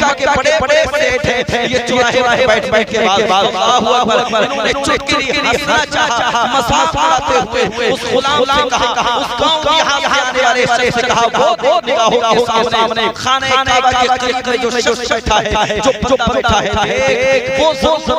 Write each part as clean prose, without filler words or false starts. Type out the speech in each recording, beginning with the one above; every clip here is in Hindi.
मक्का के बड़े-बड़े सेठ थे, ये चौराहे बैठ के बात अल्लाहु अकबर, इन्होंने चुटकी हंसना चाहा, मजाक उड़ाते हुए उस गुलाम से कहा, उस गांव के यहाँ आने वाले शेख से कहा, वो निगाहों के सामने खाने काबा के करीब जो शख्स बैठा है, जो बैठा है, वो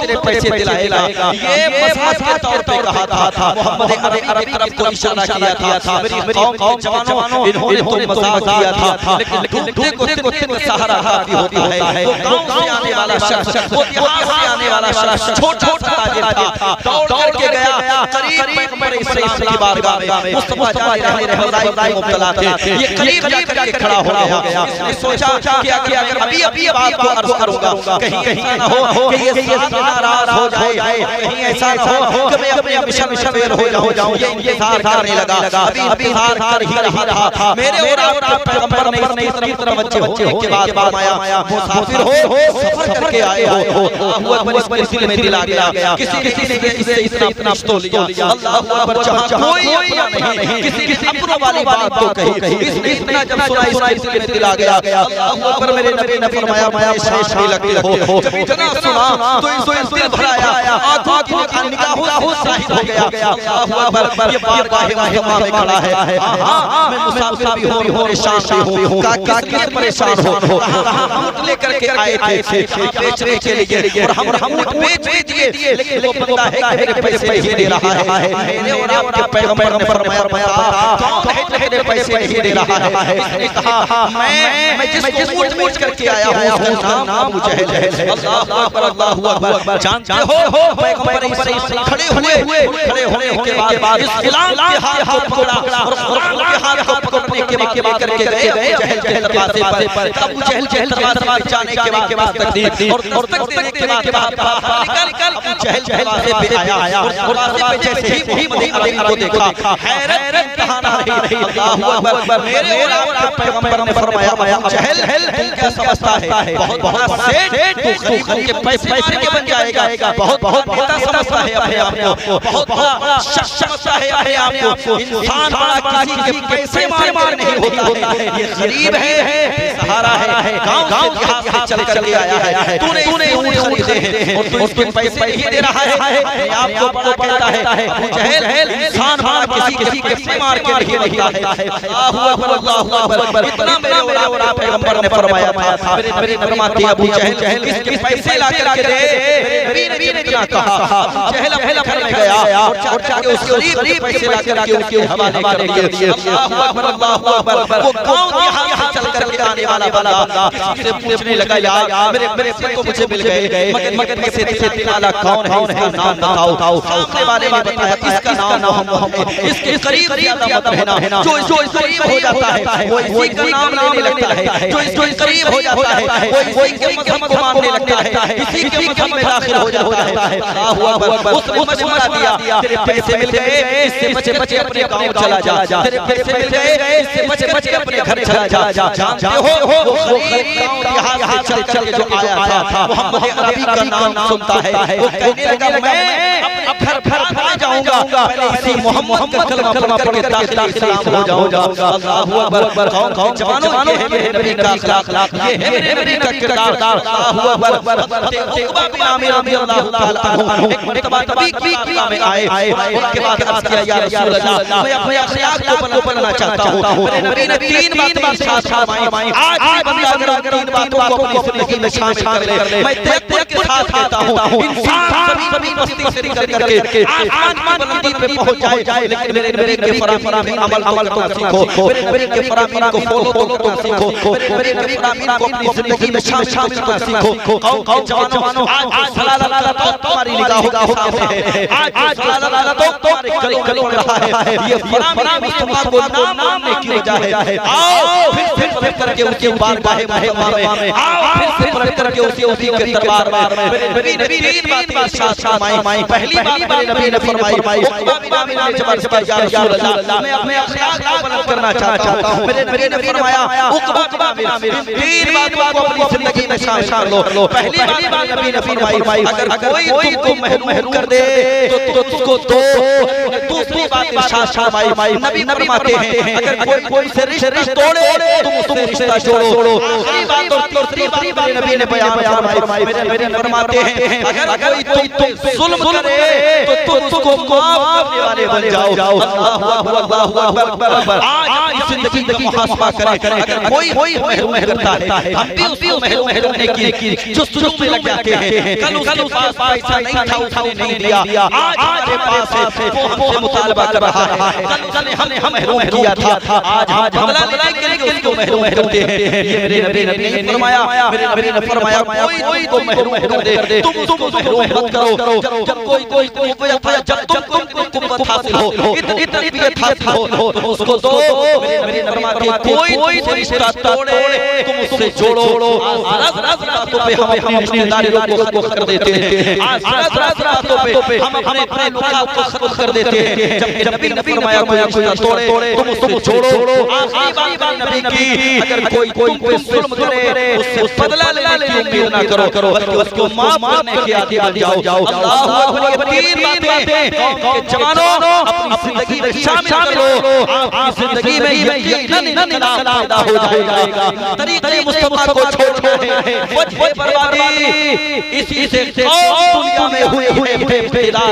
मेरे पैसे दिलाएगा। ये मजाक के तौर पे कहा था। मोहम्मद अरब को इशारा किया था, मेरी कौम के जवानों इन्होंने तो मजाक किया था, लेकिन डूबते को सहारा हाथी होता है। वो गांव से आने वाला शख्स, वो यहाँ से आने वाला शख्स, छोटा ताजिर था, दौड़ के गया करीब पैगंबर इस्लाम की बारगाह में। मुस्तफा जाने रहे मुब्तला थे, ये करीब जाकर के खड़ा हो गया। इसने सोचा कि अगर अभी बात को अर्ज करूंगा, कहीं ना हो कि ये नाराज हो जाए, कहीं ऐसा हो कि मैं अपने मिशन फेल हो जाऊं। ये इंतजार करने लगा, अभी इंतजार कर ही रहा। मेरे और आपके पैगंबर ने इस तरफ तवज्जो होने के बाद फरमाया, मुसाफिर हो, सफर करके आए हो, अल्लाहु अकबर, इस दिल में दिल आ गया। किसी ने इसे इतना तो लिया, अल्लाहु अकबर, जहां कोई अपना नहीं, किसी ने अपनों वाली बात तो कही, इसने इतना जब सुना इस दिल में दिल आ गया। अल्लाहु अकबर, मेरे नबी ने फरमाया, शाश नहीं लगती हो, जब इतना सुना तो इस दिल भराया, आंखों की निगाहों साहिब हो गया। अल्लाहु अकबर, ये बारगाह में खड़ा है, हां मैं मुसाफिर भी हूं, परेशान भी हूं, किसके परेशान हो, हम लेकर के आए थे बेचने के लिए, और हम बेच दिए, लेकिन वो बंदा है कि मेरे पैसे नहीं दे रहा है। मैंने और आपके पैगंबर ने फरमाया, कौन है मेरे पैसे नहीं दे रहा है? इसने कहा, मैं जिसको पूछ करके आया हूं, उसका नाम अबू जहल है। अल्लाहु अकबर, अल्लाहु अकबर। जानते हो पैगंबर इस्लाम खड़े होने के बाद इस गुलाम के हाथ को पकड़ा, और गुलाम के हाथ को पकड़ने के बाद करके गए जहल दरवाजे पर। अबू जहल दरवाजे जाने के बाद तकदीर और तक देने के बाद निकल अबू जहल दरवाजे पे आया, और दरवाजे पे जैसे ही मोहम्मद अरबी को देखा, हैरत कहां रही। अल्लाहु अकबर, मेरे और आपके पैगंबर ने फरमाया, अबू जहल तुम क्या समझता है? बहुत बड़ा सेठ, तू गरीबों के पैसे के बन जाएगा, बहुत बड़ा समझता है अपने आप को, बहुत बड़ा शख्स समझता है अपने आप को। इंसान बड़ा किसी के पैसे मार नहीं होता है, ये गरीब है, सहारा है, गांव से चल कर के आया है, तूने ऊंट खरीदे हैं और तू इसको पैसे नहीं दे रहा है, आपको बड़ा कहता है। अबू जहल इंसान बड़ा किसी के पैसे मार के नहीं होता है। अल्लाहु अकबर, अल्लाहु अकबर। इतना मेरे और आप पैगंबर ने फरमाया था, मेरे फरमाते अबू जहल इसके पैसे ला करके दे। मेरे नबी ने क्या कहा? अबू जहल घर में गया और जाके उसके गरीब पैसे ला करके उनके हवाले कर दिए। अल्लाहु अकबर, अल्लाहु अकबर। वो गांव यहाँ चल करके आने वाला बंदा किसी से पूछने लगा, यार मेरे पैसे को मुझे मिल गए, मगर पैसे से वाला कौन है, इसका नाम बताओ। सामने वाले ने बताया, इसका नाम मोहम्मद, इसके करीब ज्यादा है ना, जो करीब हो जाता है वो इसी का नाम लेने लगता है, जो करीब हो जाता है वो इसी के मजहब को मानने लगता है, इसी के मजहब में दाखिल हो जाता है। अल्लाहु अकबर। उसने मशवरा दिया, तेरे पैसे मिल गए, इससे बचे अपने गांव चला जा, तेरे पैसे मिल गए, इससे बचे अपने घर चला जा। जानते हो वो गरीब यहाँ चल के जो आया था, मोहम्मद अरबी का नाम सुनता है, वो कहने लगा, मैं अब घर जाऊंगा, पहले इसी मोहम्मद का कलमा पढ़ के दाखिल इस्लाम हो जाऊंगा। अल्लाहु अकबर। कौन जवानों, ये है मेरे नबी का अखलाक, ये है मेरे नबी का किरदार। अल्लाहु अकबर। उक़बा बिन आमिर रज़ियल्लाहु ताला अन्हु एक मरतबा नबी की बारगाह में आए, उसके बाद अर्ज़ किया, या रसूल अल्लाह, मैं अपने अखलाक को बनना चाहता हूं। मेरे नबी ने 3 बातें साथ फरमाई, आज बंदा अगर 3 बातों को अपनी जिंदगी में शामिल कर ले, मैं तेरे के साथ आता हूं। इंसान सभी मस्ती से निकल करके आसमान बुलंदी पे पहुंच जाए, लेकिन मेरे के फरामीन अमल तो सीखो, मेरे के फरामीन को फॉलो तो सीखो, मेरे के फरामीन को अपनी जिंदगी में शामिल तो सीखो। कौन जवानों, आज सलाला तो तुम्हारी निगाहों के सामने है, आज सलाला तो तुम्हारे गलों में रहा है। ये फरामीन मुस्तफा को नाम ने की वजह है। आओ फिर करके उनके बारगाह में, आओ फिर पढ़ करके उसी के दरबार में। मेरे नबी ने 3 बात साथ फरमाई। पहली बात मेरे नबी ने फरमाई, उक़बा बिन आमिर ने जबरदस्त, या रसूल अल्लाह, मैं अपने अखलाक को बुलंद करना चाहता हूं। मेरे नबी ने फरमाया, उक़बा बिन आमिर, 3 बातों को अपनी जिंदगी में शामिल कर लो। पहली बात नबी ने फरमाई, अगर कोई तुमको महरूम कर दे तो उसको दो, दूसरी बात इरशाद फरमाई, नबी फरमाते हैं अगर कोई से रिश्ता तोड़े तुम रिश्ता जोड़ो। आखिरी बात और तीसरी बात नबी ने बयान फरमाई, मेरे फरमाते हैं अगर कोई तुम जुल्म करे तो तुम उसको माफ करने वाले बन जाओ। अल्लाहु अकबर। आज इस जिंदगी का मुहासबा करें, अगर कोई महरूम होता है हम भी उसी महरूम होने की जो सुजुग में लग जाते हैं। कल उसके पास पैसा नहीं था, उसने नहीं दिया, आज हमारे पास है वो हमसे मुतालबा कर रहा है। कल हमने महरूम किया था, आज हम बदला लेने के लिए उसको महरूम करते हैं। ये मेरे नबी ने फरमाया, मेरे नबी ने फरमाया कोई तो महरूम दे, तुम महरूम मत करो। जब कोई जब तुम हासिल हो, इतनी हासिल हो तो उसको दो। मेरे नबी ने फरमाया कोई से रिश्ता तोड़े तुम उससे जोड़ो। रातों पे हम अपनी रिश्तेदारी को खत्म कर देते हैं, रातों पे हम अपने लोग को खत्म कर देते हैं। जब नबी ने फरमाया कोई तोड़े तुम उसको जोड़ो। आखिरी बात नबी की, अगर कोई तुम पे जुल्म करे उससे बदला लेने की उम्मीद ना करो, बल्कि उसको माफ करने के आदी बन जाओ। अल्लाहु अकबर। ये तीन बातें गांव के जवानों अपनी जिंदगी में शामिल करो, आपकी जिंदगी में यकीनन इनकलाब पैदा हो जाएगा। तरीके मुस्तफा को छोड़ना है, वजह बर्बादी इसी से दुनिया में हुए इब्तिदा।